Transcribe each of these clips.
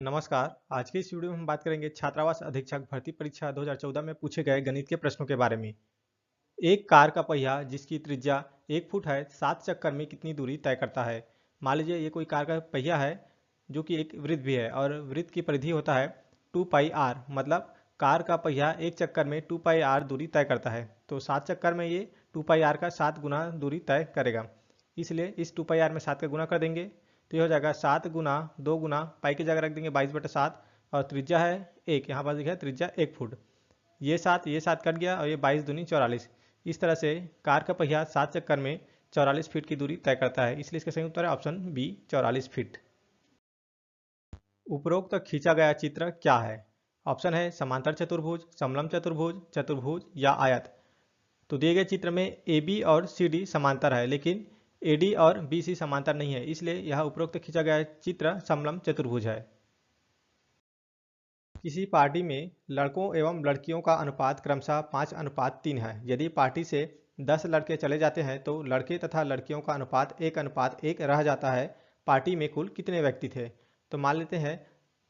नमस्कार। आज की इस वीडियो में हम बात करेंगे छात्रावास अधीक्षक भर्ती परीक्षा 2014 में पूछे गए गणित के प्रश्नों के बारे में। एक कार का पहिया जिसकी त्रिज्या 1 फुट है 7 चक्कर में कितनी दूरी तय करता है। मान लीजिए ये कोई कार का पहिया है जो कि एक वृत्त भी है और वृत्त की परिधि होता है 2 पाई आर, मतलब कार का पहिया एक चक्कर में 2 पाई आर दूरी तय करता है। तो 7 चक्कर में ये 2 पाई आर का 7 गुना दूरी तय करेगा। इसलिए इस 2 पाई आर में 7 का गुना कर देंगे तो ये हो जाएगा 7 गुना 2 गुना पाई की जगह रख देंगे 22/7 और त्रिज्या है एक, यहाँ पर लिखा है त्रिज्या 1 फुट। ये सात कट गया और ये 22 दूनी 44। इस तरह से कार का पहिया 7 चक्कर में 44 फीट की दूरी तय करता है, इसलिए इसका सही उत्तर है ऑप्शन बी 44 फीट। उपरोक्त खींचा गया चित्र क्या है। ऑप्शन है समांतर चतुर्भुज, समलंब चतुर्भुज, चतुर्भुज या आयत। तो दिए गए चित्र में ए बी और सी डी समांतर है, लेकिन ए डी और बी सी समांतर नहीं है, इसलिए यह उपरोक्त खींचा गया चित्र समलंब चतुर्भुज है। किसी पार्टी में लड़कों एवं लड़कियों का अनुपात क्रमशः 5:3 है। यदि पार्टी से 10 लड़के चले जाते हैं तो लड़के तथा लड़कियों का अनुपात 1:1 रह जाता है। पार्टी में कुल कितने व्यक्ति थे। तो मान लेते हैं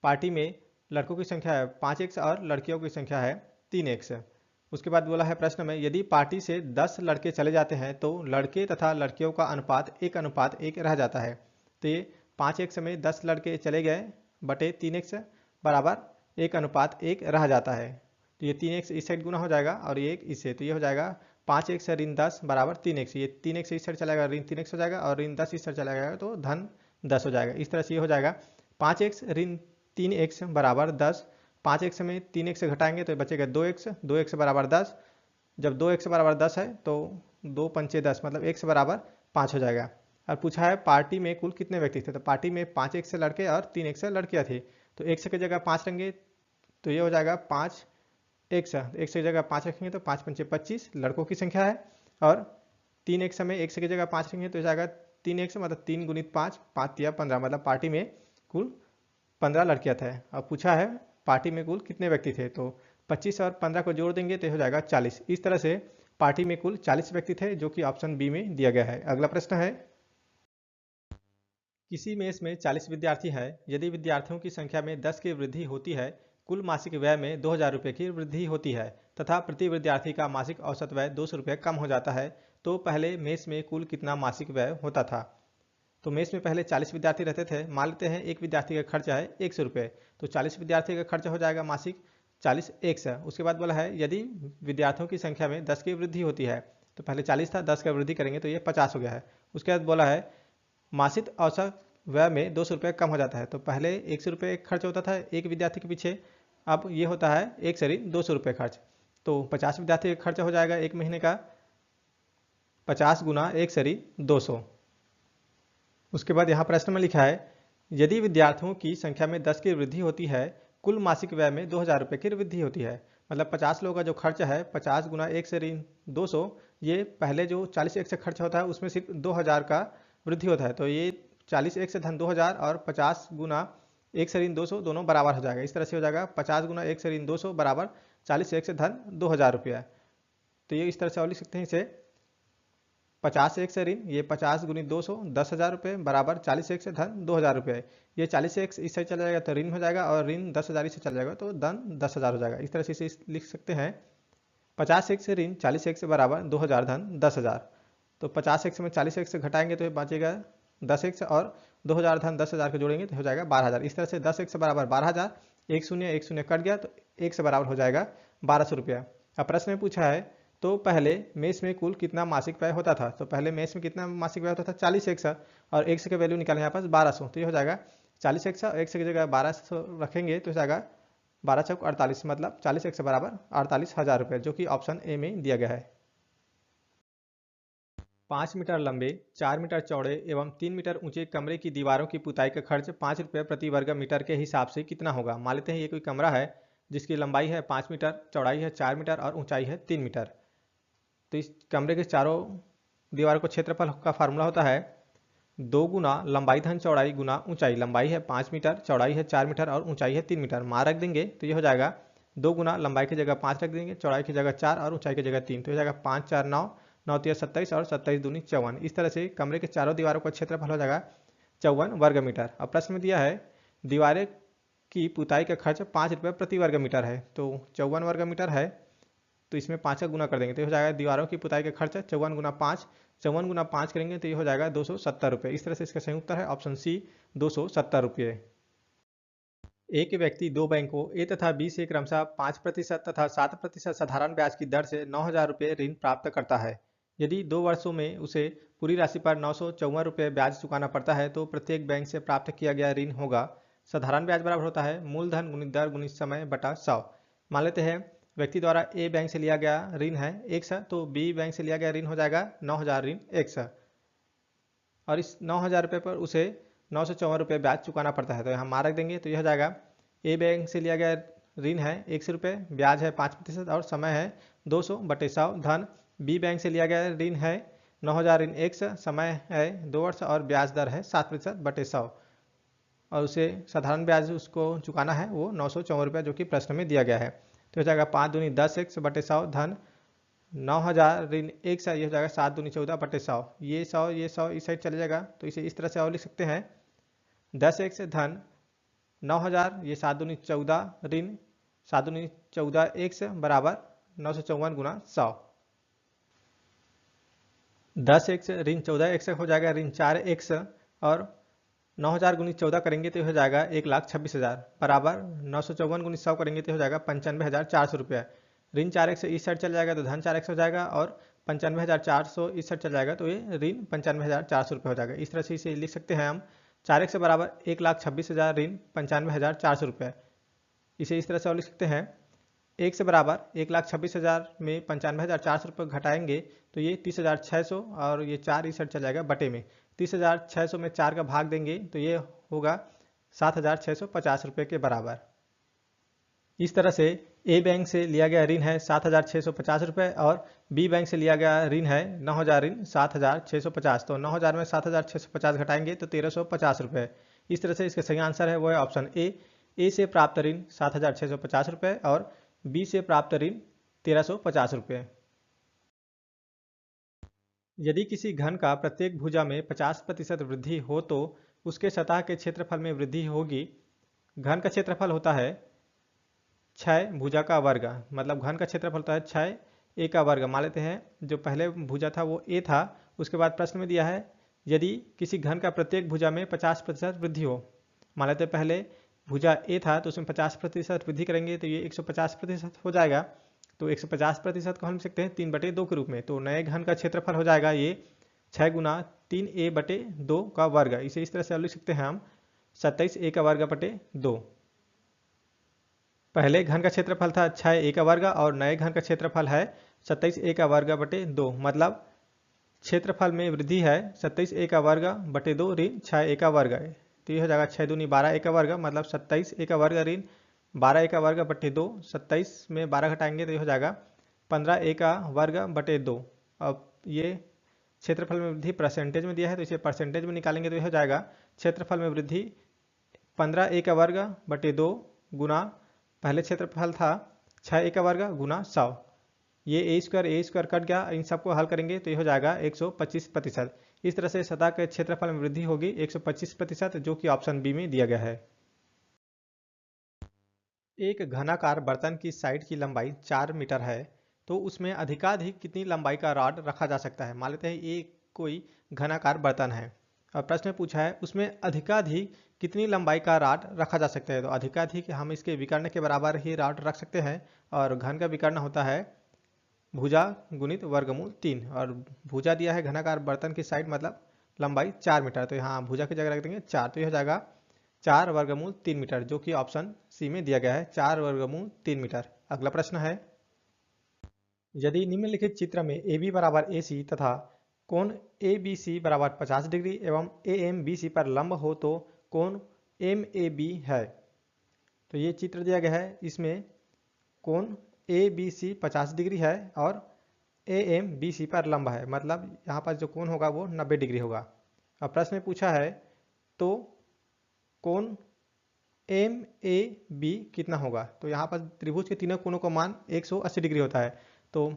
पार्टी में लड़कों की संख्या है 5x और लड़कियों की संख्या है 3x। उसके बाद बोला है प्रश्न में, यदि पार्टी से 10 लड़के चले जाते हैं तो लड़के तथा लड़कियों का अनुपात 1:1 रह जाता है। तो ये 5x में 10 लड़के चले गए बटे 3x बराबर 1:1 रह जाता है। तो ये 3x इस साइड गुना हो जाएगा और ये 1 इससे, तो ये हो जाएगा 5x ऋण 10 बराबर 3x। ये 3x इस साइड चला जाएगा, ऋण 3x हो जाएगा और ऋण 10 इस साइड चला जाएगा तो धन 10 हो जाएगा। इस तरह से ये हो जाएगा 5x ऋण 3x बराबर 10। 5x में 3x से घटाएंगे तो बचेगा 2x, 2x बराबर 10। जब 2x बराबर 10 है तो 2 पंचे 10, मतलब x बराबर 5 हो जाएगा। और पूछा है पार्टी में कुल कितने व्यक्ति थे। तो पार्टी में 5x से लड़के और 3x से लड़कियां थी, तो x की जगह 5 रहेंगे तो ये हो जाएगा 5 x, x की जगह 5 रखेंगे तो 5 पंचे 25 लड़कों की संख्या है, और 3x में x की जगह 5 रखेंगे तो जाएगा 3x, मतलब 3 गुणित 5, 5 तिया 15, मतलब पार्टी में कुल 15 लड़कियां थे। अब पूछा है पार्टी में कुल कितने व्यक्ति थे, तो 25 और 15 को जोड़ देंगे तो हो जाएगा 40। इस तरह से पार्टी में कुल 40 व्यक्ति थे, जो कि ऑप्शन बी में दिया गया है। अगला प्रश्न है, किसी मेस में 40 विद्यार्थी हैं। यदि विद्यार्थियों की संख्या में 10 की वृद्धि होती है, कुल मासिक व्यय में 2000 रुपये की वृद्धि होती है तथा प्रति विद्यार्थी का मासिक औसत व्यय 200 रुपये कम हो जाता है, तो पहले मेस में कुल कितना मासिक व्यय होता था। तो मेस में पहले 40 विद्यार्थी रहते थे। मान लेते हैं एक विद्यार्थी का खर्चा है 100 रुपये, तो 40 विद्यार्थी का खर्चा हो जाएगा मासिक 40x। उसके बाद बोला है यदि विद्यार्थियों की संख्या में 10 की वृद्धि होती है, तो पहले 40 था, 10 का वृद्धि करेंगे तो ये 50 हो गया है। उसके बाद बोला है मासिक औसत व्यय में 200 रुपये कम हो जाता है। तो पहले 100 रुपये खर्च होता था एक विद्यार्थी के पीछे, अब ये होता है 1 200 रुपये खर्च। तो 50 विद्यार्थी का खर्च हो जाएगा एक महीने का 50 गुना 1 उसके बाद यहाँ प्रश्न में लिखा है, यदि विद्यार्थियों की संख्या में 10 की वृद्धि होती है, कुल मासिक व्यय में 2000 रुपये की वृद्धि होती है। मतलब 50 लोगों का जो खर्च है 50 गुना 1 ये पहले जो 40x से खर्च होता है उसमें सिर्फ 2000 का वृद्धि होता है। तो ये 40x से धन 2000 और 50 गुना 1 दोनों बराबर हो जाएगा। इस तरह से हो जाएगा 50 गुना 1 बराबर 40x से धन 2000 रुपया। तो ये इस तरह से और लिख सकते हैं इसे 50x से ऋण, ये 50 गुनी 200 10,000 रुपये बराबर 40x से धन 2000 रुपये। ये 40x इस साइड चला जाएगा तो ऋण हो जाएगा और ऋण 10,000 इस चला जाएगा तो धन 10,000 हो जाएगा। इस तरह से इसे लिख सकते हैं 50x से ऋण 40x बराबर 2000 धन 10,000। तो 50x में 40x से घटाएंगे तो ये बचेगा 10x और 2000 धन 10,000 को जोड़ेंगे तो हो जाएगा 12,000। इस तरह से 10x बराबर 12,000, एक शून्य कट गया तो 1 से बराबर हो जाएगा 1200 रुपया। अब प्रश्न में पूछा है तो पहले मेस में कुल कितना मासिक व्यय होता था। तो पहले मेस में कितना मासिक व्यय होता था 40x, और x का वैल्यू निकालें यहाँ पास 1200, तो ये हो जाएगा 40x और x की जगह 1200 रखेंगे तो हो जाएगा 12 चौक 48, मतलब 40x बराबर 48,000 रुपये, जो कि ऑप्शन ए में दिया गया है। 5 मीटर लंबे, 4 मीटर चौड़े एवं 3 मीटर ऊंचे कमरे की दीवारों की पुताई का खर्च 5 रुपये प्रति वर्ग मीटर के हिसाब से कितना होगा। मान लेते हैं ये कोई कमरा है जिसकी लंबाई है 5 मीटर, चौड़ाई है 4 मीटर और ऊंचाई है 3 मीटर। तो इस कमरे के चारों दीवारों को क्षेत्रफल का फार्मूला होता है 2 गुना लंबाई धन चौड़ाई गुना ऊंचाई। लंबाई है 5 मीटर, चौड़ाई है 4 मीटर और ऊंचाई है 3 मीटर। मान रख देंगे तो ये हो जाएगा 2 गुना लंबाई की जगह 5 रख देंगे, चौड़ाई की जगह 4 और ऊंचाई की जगह 3, तो हो जाएगा 5 4 9, 9 3 27 और 27 दूनी 54। इस तरह से कमरे के चारों दीवारों का क्षेत्रफल हो जाएगा 54 वर्ग मीटर। अब प्रश्न में दिया है दीवारें की पुताई का खर्च 5 रुपये प्रति वर्ग मीटर है। तो 54 वर्ग मीटर है, तो इसमें 5 का गुना कर देंगे तो ये हो जाएगा दीवारों की पुताई का खर्च 54 गुना 5, 54 गुना 5 करेंगे तो ये हो जाएगा 270 रुपये। इस तरह से इसका सही उत्तर है ऑप्शन सी, 270 रुपये। एक व्यक्ति दो बैंकों ए तथा बी से क्रमशः 5% तथा 7% साधारण ब्याज की दर से 9,000 रुपये ऋण प्राप्त करता है। यदि 2 वर्षों में उसे पूरी राशि पर 954 रुपये ब्याज चुकाना पड़ता है तो प्रत्येक बैंक से प्राप्त किया गया ऋण होगा। साधारण ब्याज बराबर होता है मूलधन गुणित दर गुणित समय बटा 100। मान लेते हैं व्यक्ति द्वारा ए बैंक से लिया गया ऋण है 100, तो बी बैंक से लिया गया ऋण हो जाएगा 9,000 ऋण 100, और इस 9,000 रुपये पर उसे 954 रुपये ब्याज चुकाना पड़ता है। तो यहाँ मार्क देंगे तो यह हो जाएगा ए बैंक से लिया गया ऋण है 100 रुपये, ब्याज है 5% और समय है 200/100, धन बी बैंक से लिया गया ऋण है 9,000 ऋण 100, समय है 2 वर्ष और ब्याज दर है 7%/100, और उसे साधारण ब्याज उसको चुकाना है वो 954 रुपये जो कि प्रश्न में दिया गया है। तो हो जाएगा 5 दूनी 10x/100, धन 9,000 ऋण 100, ये हो जाएगा 7 दूनी 14/100, ये 100 इस साइड चले जाएगा तो इसे इस तरह से और लिख सकते हैं 10x धन 9,000, ये 7 दूनी 14 ऋण 7 दूनी 14x बराबर 954 गुना 100। 10x ऋण 14x हो जाएगा ऋण 4x, और 9,000 गुणित 14 करेंगे तो हो जाएगा 1,26,000 बराबर 954 गुणित 100 करेंगे तो हो जाएगा 95,400 रुपये। ऋण 4x इस साइड चल जाएगा तो धन 4x हो जाएगा, और 95,400 इस साइड चल जाएगा तो ये ऋण 95,400 रुपये हो जाएगा। इस तरह से इसे लिख सकते हैं हम 4x बराबर 1,26,000 ऋण 95,400 रुपये। इसे इस तरह से और लिख सकते हैं 1 से बराबर 1,26,000 में 95,400 रुपये घटाएंगे तो ये 30,600, और ये 4 इस साइड चल जाएगा बटे में 30,600 में 4 का भाग देंगे तो ये होगा 7,650 रुपये के बराबर। इस तरह से ए बैंक से लिया गया ऋण है 7,650 रुपये और बी बैंक से लिया गया ऋण है 9,000 ऋण 7,650, तो 9,000 में 7,650 घटाएंगे तो 1,350 रुपये। इस तरह से इसका सही आंसर है वो है ऑप्शन ए से प्राप्त ऋण 7,650 रुपये और बी से प्राप्त ऋण 1,350 रुपये। यदि किसी घन का प्रत्येक भुजा में 50% वृद्धि हो तो उसके सतह के क्षेत्रफल में वृद्धि होगी। घन का क्षेत्रफल होता है 6 भुजा का वर्ग, मतलब घन का क्षेत्रफल होता है 6 ए का वर्ग। मान लेते हैं जो पहले भुजा था वो ए था, उसके बाद प्रश्न में दिया है यदि किसी घन का प्रत्येक भुजा में 50% वृद्धि हो। मान लेते हैं पहले भुजा ए था तो उसमें 50% वृद्धि करेंगे तो ये 150% हो जाएगा। तो 150% को हम लिख सकते हैं 3/2 के रूप में। तो नए घन का क्षेत्रफल हो जाएगा ये 6 गुना 3a/2 का वर्ग। इसे इस तरह से लिख सकते हैं हम 27a का वर्ग बटे 2। पहले घन का क्षेत्रफल था 6a का वर्ग और नए घन का क्षेत्रफल है 27a का वर्ग बटे 2, मतलब क्षेत्रफल में वृद्धि है 27a का वर्ग बटे 2 ऋण 6a का वर्ग। तो ये हो जाएगा 6 दूनी 12a का वर्ग, मतलब 27a का वर्ग ऋण 12a का वर्ग बटे 2। 27 में 12 घटाएंगे तो ये हो जाएगा 15a का वर्ग बटे 2। अब ये क्षेत्रफल में वृद्धि परसेंटेज में दिया है तो इसे परसेंटेज में निकालेंगे तो ये हो जाएगा क्षेत्रफल में वृद्धि 15a का वर्ग बटे 2 गुना पहले क्षेत्रफल था 6a का वर्ग गुना 100। ये ए स्क्वायर कट गया, इन सबको हल करेंगे तो ये हो जाएगा 125%। इस तरह से सतह के क्षेत्रफल में वृद्धि होगी 125%, जो कि ऑप्शन बी में दिया गया है। एक घनाकार बर्तन की साइड की लंबाई 4 मीटर है तो उसमें अधिकाधिक कितनी लंबाई का रॉड रखा जा सकता है। मान लेते हैं ये कोई घनाकार बर्तन है और प्रश्न में पूछा है उसमें अधिकाधिक कितनी लंबाई का रॉड रखा जा सकता है। तो अधिकाधिक हम इसके विकर्ण के बराबर ही रॉड रख सकते हैं, और घन का विकर्ण होता है भुजा गुणित वर्गमूल 3, और भुजा दिया है घनाकार बर्तन की साइड मतलब लंबाई 4 मीटर, तो यहाँ भुजा की जगह रख देंगे 4, तो यह हो जाएगा 4 वर्गमूल 3 मीटर, जो कि ऑप्शन सी में दिया गया है 4 वर्गमूल 3 मीटर। अगला प्रश्न है यदि निम्नलिखित चित्र में AB बराबर AC तथा कोण ABC बराबर 50 डिग्री एवं AM BC पर लंब हो तो कोण MAB है। तो ये चित्र दिया गया है, इसमें कोण ABC 50 डिग्री है और AM BC पर लंब है, मतलब यहाँ पर जो कोण होगा वो 90 डिग्री होगा। अब प्रश्न में पूछा है तो कोण MAB कितना होगा। तो यहाँ पर त्रिभुज के तीनों कोणों का मान 180 डिग्री होता है, तो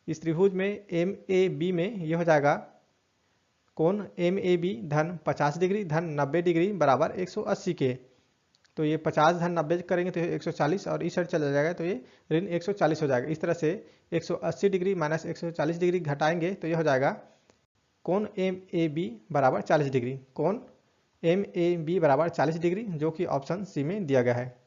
इस त्रिभुज में MAB में यह हो जाएगा कोण MAB धन 50 डिग्री धन 90 डिग्री बराबर 180 के। तो ये 50 धन 90 करेंगे तो 140 और इस साइड चला जाएगा तो ये ऋण 140 हो जाएगा। इस तरह से 180 डिग्री माइनस 140 डिग्री घटाएंगे तो ये हो जाएगा कोण एम ए बी बराबर 40 डिग्री। कोण एम ए बी बराबर 40 डिग्री, जो कि ऑप्शन सी में दिया गया है।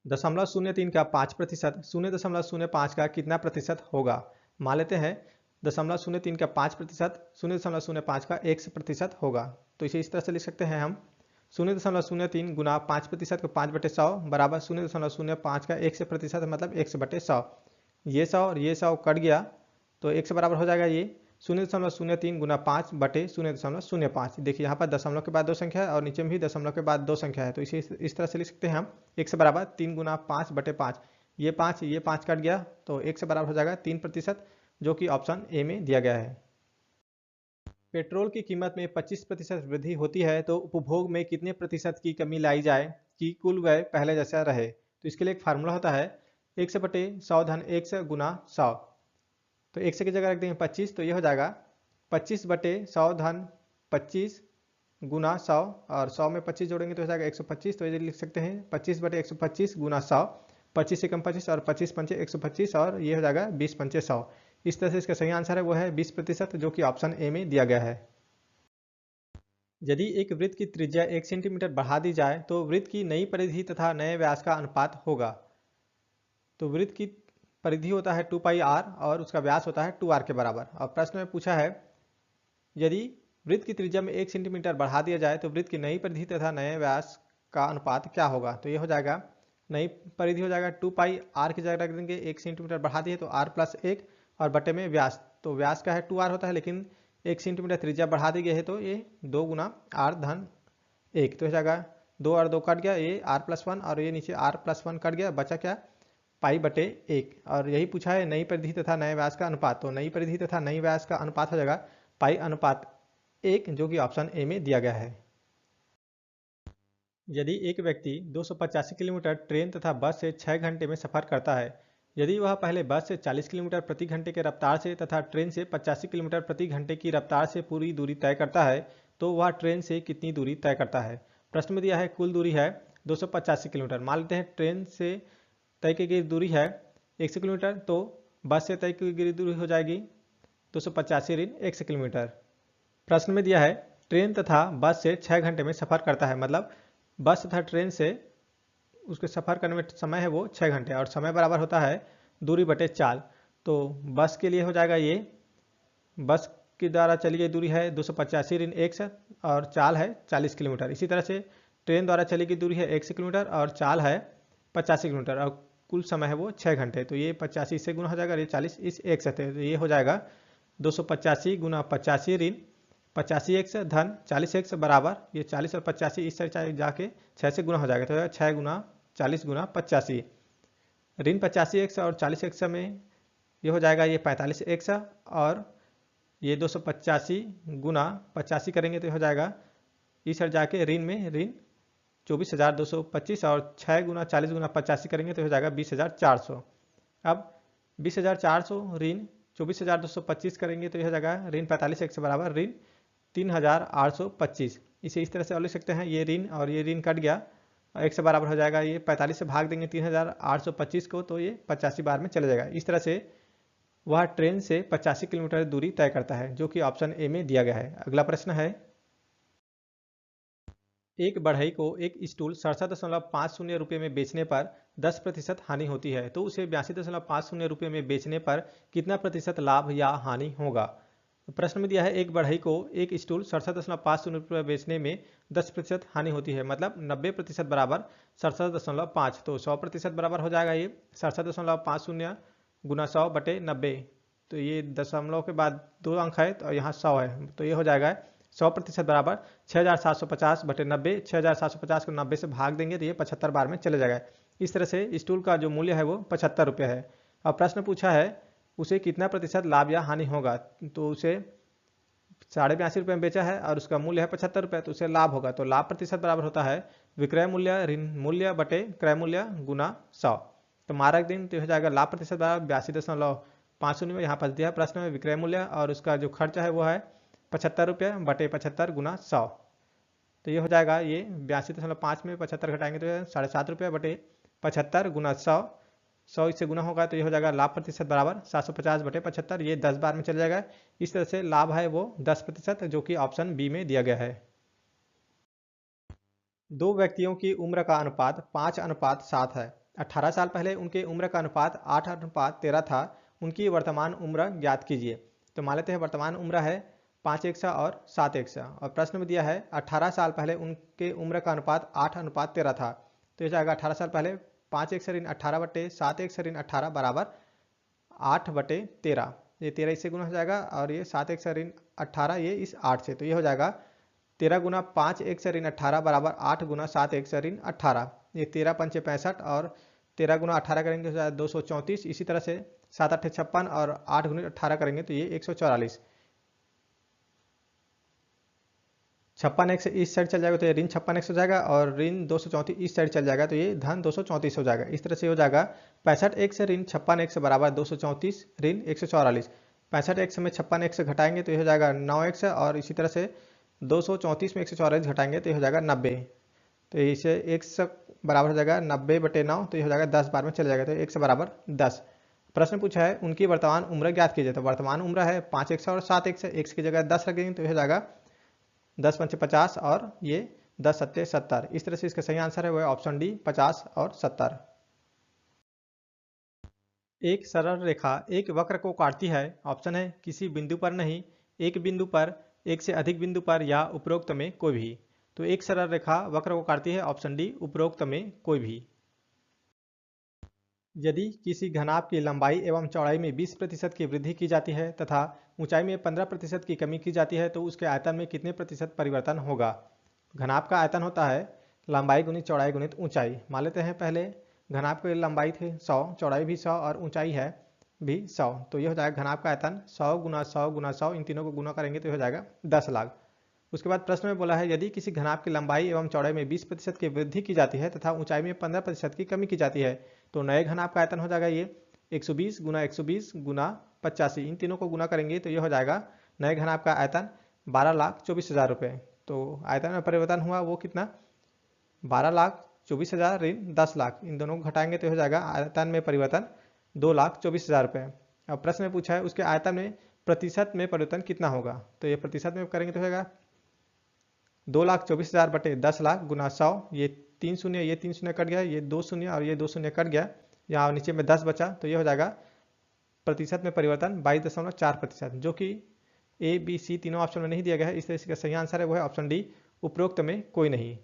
0.03 का 5% 0.05 का कितना प्रतिशत होगा? मान लेते हैं 0.03 का 5% 0.05 का 1% होगा। तो इसे इस तरह से लिख सकते हैं हम 0.03 गुना 5% को 5/100 बराबर 0.05 का 1% मतलब 1/100। ये 100 और ये 100 कट गया तो 1 से बराबर हो जाएगा ये 0.03 गुना 5/0.05। देखिए यहाँ पर दशमलव के बाद दो संख्या है और नीचे में भी दशमलव के बाद दो संख्या है, तो इसे इस तरह से लिख सकते हैं हम 1 से बराबर 3 गुना 5/5। ये 5 कट गया तो 1 से बराबर हो जाएगा 3%, जो कि ऑप्शन ए में दिया गया है। पेट्रोल की कीमत में 25% वृद्धि होती है तो उपभोग में कितने प्रतिशत की कमी लाई जाए कि कुल व्यय पहले जैसा रहे? तो इसके लिए एक फार्मूला होता है 100/100 धन 100 गुना 100। तो 100 की जगह रख देंगे 25, तो ये हो जाएगा 25/100 धन 25 गुना 100 और 100 में 25 जोड़ेंगे तो हो जाएगा 125। तो ये लिख सकते हैं 25/125 गुना 100, 25 से कम 25 और 25 पंचे 125 और ये हो जाएगा 20 पंचे 100। इस तरह से इसका सही आंसर है वो है 20%, जो कि ऑप्शन ए में दिया गया है। यदि एक वृत्त की त्रिज्या 1 सेंटीमीटर बढ़ा दी जाए तो वृत्त की नई परिधि तथा नए व्यास का अनुपात होगा। तो वृत्त की परिधि होता है 2πr और उसका व्यास होता है 2r के बराबर। और प्रश्न में पूछा है यदि वृत्त की त्रिज्या में 1 सेंटीमीटर बढ़ा दिया जाए तो वृत्त की नई परिधि तथा नए व्यास का अनुपात क्या होगा? तो ये हो जाएगा नई परिधि हो जाएगा 2πr की जगह रख देंगे, 1 सेंटीमीटर बढ़ा दिए तो r+1 और बटे में व्यास, तो व्यास का है 2r होता है लेकिन 1 सेंटीमीटर त्रिज्या बढ़ा दी गई है तो ये 2 गुना r धन 1, तो हो जाएगा 2 और 2 कट गया, ये r+1 और ये नीचे r+1 कट गया, बचा क्या π/1। और यही पूछा है नई परिधि तथा नए व्यास का अनुपात, तो नई परिधि तथा नई व्यास का अनुपात हो जाएगा π/1, जो कि ऑप्शन ए में दिया गया है। यदि एक व्यक्ति 285 किलोमीटर ट्रेन तथा बस से 6 घंटे में सफर करता है, यदि वह पहले बस से 40 किलोमीटर प्रति घंटे के रफ्तार से तथा ट्रेन से 85 किलोमीटर प्रति घंटे की रफ्तार से पूरी दूरी तय करता है तो वह ट्रेन से कितनी दूरी तय करता है? प्रश्न में दिया है कुल दूरी है 285 किलोमीटर। मान लेते हैं ट्रेन से तय की गई दूरी है 100 किलोमीटर, तो बस से तय की गई दूरी हो जाएगी 285 ऋण 100 किलोमीटर। प्रश्न में दिया है ट्रेन तथा बस से 6 घंटे में सफर करता है, मतलब बस तथा ट्रेन से उसके सफर करने में समय है वो 6 घंटे और समय बराबर होता है दूरी बटे चाल। तो बस के लिए हो जाएगा ये बस के द्वारा चली गई दूरी है 285 ऋण 100 और चाल है 40 किलोमीटर। इसी तरह से ट्रेन द्वारा चली गई दूरी है 100 किलोमीटर और चाल है 85 किलोमीटर और कुल समय है वो 6 घंटे। तो ये 85 से गुना हो जाएगा, ये 40 इस 100 है, तो ये हो जाएगा 285 गुना 85 ऋण 85 100 धन 40 100 बराबर ये 40 और 85 इस साइड जाके 6 से गुना हो जाएगा, तो 6 गुना 40 गुना 85 ऋण 85 100 और 40 100 में ये हो जाएगा ये 45 100 और ये 285 गुना 85 करेंगे तो हो जाएगा इस साइड जाके ऋण में ऋण 24,225 और 6 गुना 40 गुना 85 करेंगे तो हो जाएगा 20,400। अब 20,400 ऋण 24,225 करेंगे तो यह हो जाएगा ऋण 45 100 बराबर ऋण 3,825। इसे इस तरह से और लिख सकते हैं, ये ऋण और ये ऋण कट गया, 1 से बराबर हो जाएगा ये 45 से भाग देंगे 3,825 को तो ये 85 बार में चला जाएगा। इस तरह से वह ट्रेन से 85 किलोमीटर दूरी तय करता है, जो कि ऑप्शन ए में दिया गया है। अगला प्रश्न है एक बढ़ई को एक स्टूल 67.50 रुपये में बेचने पर 10% हानि होती है तो उसे 82.50 रुपये में बेचने पर कितना प्रतिशत लाभ या हानि होगा? प्रश्न में दिया है एक बढ़ई को एक स्टूल 67.50 रुपये बेचने में 10% हानि होती है, मतलब 90% बराबर 67.5, तो 100% बराबर हो जाएगा ये 67.50 गुना 100 बटे 90, तो ये दशमलव के बाद 2 अंक है तो यहाँ 100 है, तो ये हो जाएगा 100% बराबर 6,750 बटे 90। 6,750 को 90 से भाग देंगे तो ये 75 बार में चले जाएगा। इस तरह से स्टूल का जो मूल्य है वो 75 रुपये है। अब प्रश्न पूछा है उसे कितना प्रतिशत लाभ या हानि होगा, तो उसे 82.5 रुपये में बेचा है और उसका मूल्य है 75 रुपये, तो उसे लाभ होगा। तो लाभ प्रतिशत बराबर होता है विक्रय मूल्य ऋण मूल्य बटे क्रय मूल्य गुना 100। तो मारक दिन तो हो जाएगा लाभ प्रतिशत बराबर 82.50 यहाँ पर दिया प्रश्न में विक्रय मूल्य और उसका जो खर्चा है वो है 75 रुपये बटे 75 गुना 100। तो ये हो जाएगा, ये 82.5 में 75 घटाएंगे तो 7.5 रुपये बटे 75 गुना 100, 100 इससे गुना होगा तो ये हो जाएगा लाभ प्रतिशत बराबर 750 बटे 75, ये 10 बार में चल जाएगा। इस तरह से लाभ है वो 10%, जो कि ऑप्शन बी में दिया गया है। दो व्यक्तियों की उम्र का अनुपात 5:7 है। 18 साल पहले उनके उम्र का अनुपात 8:13 था। उनकी वर्तमान उम्र ज्ञात कीजिए। तो मान लेते हैं वर्तमान उम्र है 5 और 7 और प्रश्न में दिया है 18 साल पहले उनके उम्र का अनुपात 8:13 था। तो ये जाएगा 18 साल पहले 5 ऋण 18 बटे 7 ऋण 18 बराबर 8/13। ये 13 इससे गुना हो जाएगा और ये 7 ऋण 18 ये इस 8 से, तो ये हो जाएगा 13 गुना 5 ऋण 18 बराबर 8 गुना 7 ऋण 18। ये 13 पंचे 65 और 13 गुना 18 करेंगे तो 234। इसी तरह से 7 8 56 और 8 गुना 18 करेंगे तो ये 144। 56 इस साइड चल जाएगा तो ये ऋण 56 हो जाएगा और ऋण 234 इस साइड चल जाएगा तो ये धन 234 हो जाएगा। इस तरह से हो जाएगा 65 से ऋण 56 बराबर 234 ऋण 144। 65 में 56 घटाएंगे तो ये हो जाएगा 9 और इसी तरह से 234 में 144 घटाएंगे तो ये हो जाएगा 90। तो इसे 1 बराबर हो जाएगा 90/9, तो ये हो जाएगा 10 बार में चल जाएगा तो 1 बराबर 10। प्रश्न पूछा है उनकी वर्तमान उम्र ज्ञात कीजिए। तो वर्तमान उम्र है 5 और 7 एक्स की जगह 10 रख देंगे तो ये हो जाएगा 10 पंचे 50 और ये 10 सत्ते 70। इस तरह से इसका सही आंसर है वह ऑप्शन डी 50 और 70। एक सरल रेखा एक वक्र को काटती है। ऑप्शन है किसी बिंदु पर नहीं, एक बिंदु पर, एक से अधिक बिंदु पर या उपरोक्त में कोई भी। तो एक सरल रेखा वक्र को काटती है, ऑप्शन डी उपरोक्त में कोई भी। यदि किसी घनाभ की लंबाई एवं चौड़ाई में 20% की वृद्धि की जाती है तथा ऊंचाई में 15% की कमी की जाती है तो उसके आयतन में कितने प्रतिशत परिवर्तन होगा। घनाभ का आयतन होता है लंबाई गुणित चौड़ाई गुणित ऊंचाई। मान लेते हैं पहले घनाभ की लंबाई थी 100, चौड़ाई भी 100 और ऊंचाई है भी 100, तो ये हो जाएगा घनाभ का आयतन 100 गुना 100 गुना 100, इन तीनों को गुना करेंगे तो हो जाएगा 10 लाख। उसके बाद प्रश्न में बोला है यदि किसी घनाभ की लंबाई एवं चौड़ाई में 20% की वृद्धि की जाती है तथा ऊंचाई में 15% की कमी की जाती है तो नए घनाभ का आयतन हो जाएगा ये 120 गुना 120 गुना 85, इन तीनों को गुना करेंगे तो ये हो जाएगा नए घनाभ का आयतन 12,24,000 रुपये। तो आयतन में परिवर्तन हुआ वो कितना 12,24,000 ऋण 10 लाख, इन दोनों को घटाएंगे तो हो जाएगा आयतन में परिवर्तन 2,24,000 रुपये। अब प्रश्न में पूछा है उसके आयतन में प्रतिशत में परिवर्तन कितना होगा। तो ये प्रतिशत में करेंगे तो होगा 2,24,000 बटे 10 लाख गुना 100, ये 3 शून्य ये 3 शून्य कट गया, ये 2 शून्य और ये 2 शून्य कट गया, यहाँ नीचे में 10 बचा तो ये हो जाएगा प्रतिशत में परिवर्तन 22.4%, जो कि ए बी सी तीनों ऑप्शन में नहीं दिया गया है। इस तरह का सही आंसर है वो है ऑप्शन डी उपरोक्त में कोई नहीं।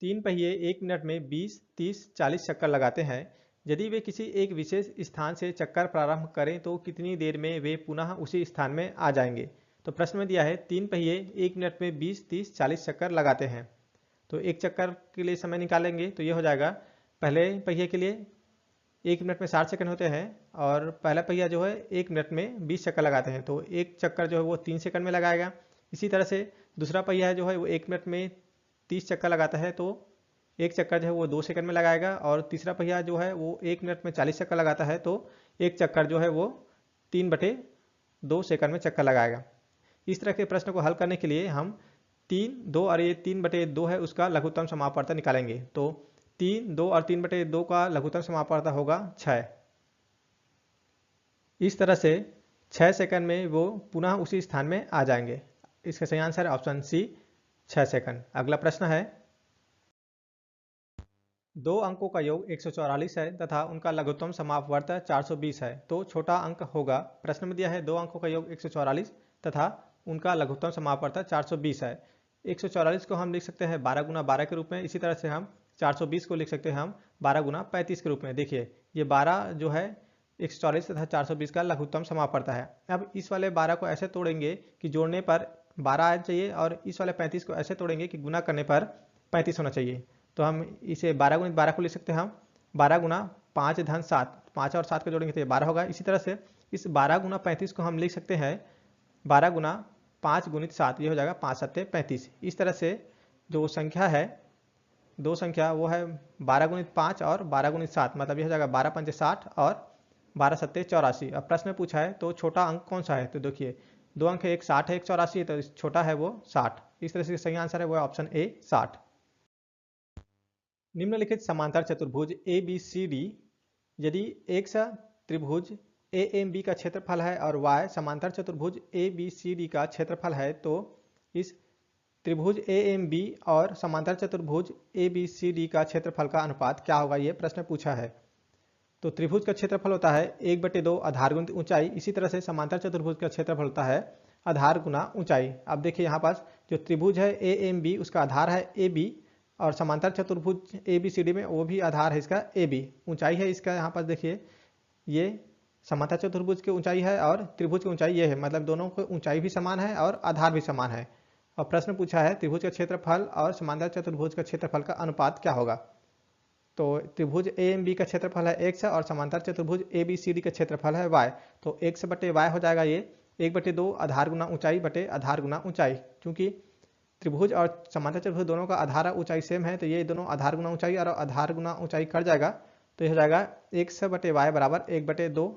3 पहिए 1 मिनट में 20, 30, 40 चक्कर लगाते हैं। यदि वे किसी एक विशेष स्थान से चक्कर प्रारंभ करें तो कितनी देर में वे पुनः उसी स्थान में आ जाएंगे। तो प्रश्न में दिया है 3 पहिए 1 मिनट में 20, 30, 40 चक्कर लगाते हैं। तो एक चक्कर के लिए समय निकालेंगे तो ये हो जाएगा पहले पहिए के लिए 1 मिनट में 60 सेकंड होते हैं और पहला पहिया जो है 1 मिनट में 20 चक्कर लगाते हैं, तो एक चक्कर जो है वो 3 सेकंड में लगाएगा। इसी तरह से दूसरा पहिया जो है वो 1 मिनट में 30 चक्कर लगाता है तो एक चक्कर जो है वो 2 सेकंड में लगाएगा, और तीसरा पहिया जो है वो 1 मिनट में 40 चक्कर लगाता है तो एक चक्कर जो है वो 3/2 सेकंड में चक्कर लगाएगा। इस तरह के प्रश्न को हल करने के लिए हम 3, 2 और ये 3/2 है उसका लघुत्तम समापवर्तन निकालेंगे। तो 3, 2 और 3/2 का लघुत्तम समापवर्तन होगा 6। इस तरह से 6 सेकंड में वो पुनः उसी स्थान में आ जाएंगे। इसका सही आंसर है ऑप्शन सी 6 सेकंड। अगला प्रश्न है 2 अंकों का योग 144 है तथा उनका लघुत्तम समापवर्त 420 है तो छोटा अंक होगा। प्रश्न में दिया है 2 अंकों का योग 144 तथा उनका लघुत्तम समापवर्त 420 है। 144 को हम लिख सकते हैं 12 गुना 12 के रूप में, इसी तरह से हम 420 को लिख सकते हैं हम 12 गुना 35 के रूप में। देखिए ये 12 जो है 144 तथा 420 का लघुत्तम समापवर्त है। अब इस वाले 12 को ऐसे तोड़ेंगे कि जोड़ने पर 12 आना चाहिए और इस वाले 35 को ऐसे तोड़ेंगे कि गुना करने पर 35 होना चाहिए। तो हम इसे 12 गुणित 12 को लिख सकते हैं हम 12 गुना 5 धन 7, 5 और 7 को जोड़ेंगे तो ये 12 होगा। इसी तरह से इस 12 गुना 35 को हम लिख सकते हैं 12 गुना 5 गुणित 7, ये हो जाएगा 5 सत्ते 35। इस तरह से जो संख्या है दो संख्या वो है 12 गुणित 5 और 12 गुणित 7, मतलब ये हो जाएगा 12 पंचे 60 और 12 सत्ते 84। अब प्रश्न में पूछा है तो छोटा अंक कौन सा है। तो देखिए 2 अंक है, एक 60 है एक 84 है, तो छोटा है वो 60। इस तरह से सही आंसर है वो ऑप्शन ए 60। निम्नलिखित समांतर चतुर्भुज ए बी सी डी यदि एक्स त्रिभुज ए एम बी का क्षेत्रफल है और y समांतर चतुर्भुज ए बी सी डी का क्षेत्रफल है, तो इस त्रिभुज ए एम बी और समांतर चतुर्भुज ए बी सी डी का क्षेत्रफल का अनुपात क्या होगा, ये प्रश्न पूछा है। तो त्रिभुज का क्षेत्रफल होता है 1/2 आधार गुणित ऊंचाई, इसी तरह से समांतर चतुर्भुज का क्षेत्रफल होता है आधार गुना ऊंचाई। अब देखिए यहाँ पास जो त्रिभुज है ए एम बी उसका आधार है ए बी, और समांतर चतुर्भुज ए बी सी डी में वो भी आधार है इसका ए बी। ऊंचाई है इसका यहाँ पास देखिए ये समांतर चतुर्भुज की ऊंचाई है और त्रिभुज की ऊंचाई ये है, मतलब दोनों की ऊंचाई भी समान है और आधार भी समान है। और प्रश्न पूछा है त्रिभुज का क्षेत्रफल और समांतर चतुर्भुज का क्षेत्रफल का अनुपात क्या होगा। तो त्रिभुज ए एम बी का क्षेत्रफल है x और समांतर चतुर्भुज ए बी सी डी का क्षेत्रफल है y, तो x बटे y हो जाएगा ये 1/2 आधार गुना ऊंचाई बटे आधार गुना ऊंचाई। क्योंकि त्रिभुज और समांतर चतुर्भुज दोनों का आधार ऊंचाई सेम है, तो ये दोनों आधार गुना ऊंचाई और आधार गुना ऊंचाई कट जाएगा, तो ये हो जाएगा x बटे y बराबर 1/2।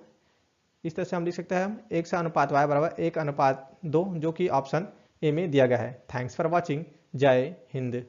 इस तरह से हम लिख सकते हैं x अनुपात y बराबर 1/2, जो कि ऑप्शन ए में दिया गया है। Thanks for watching. जय हिंद।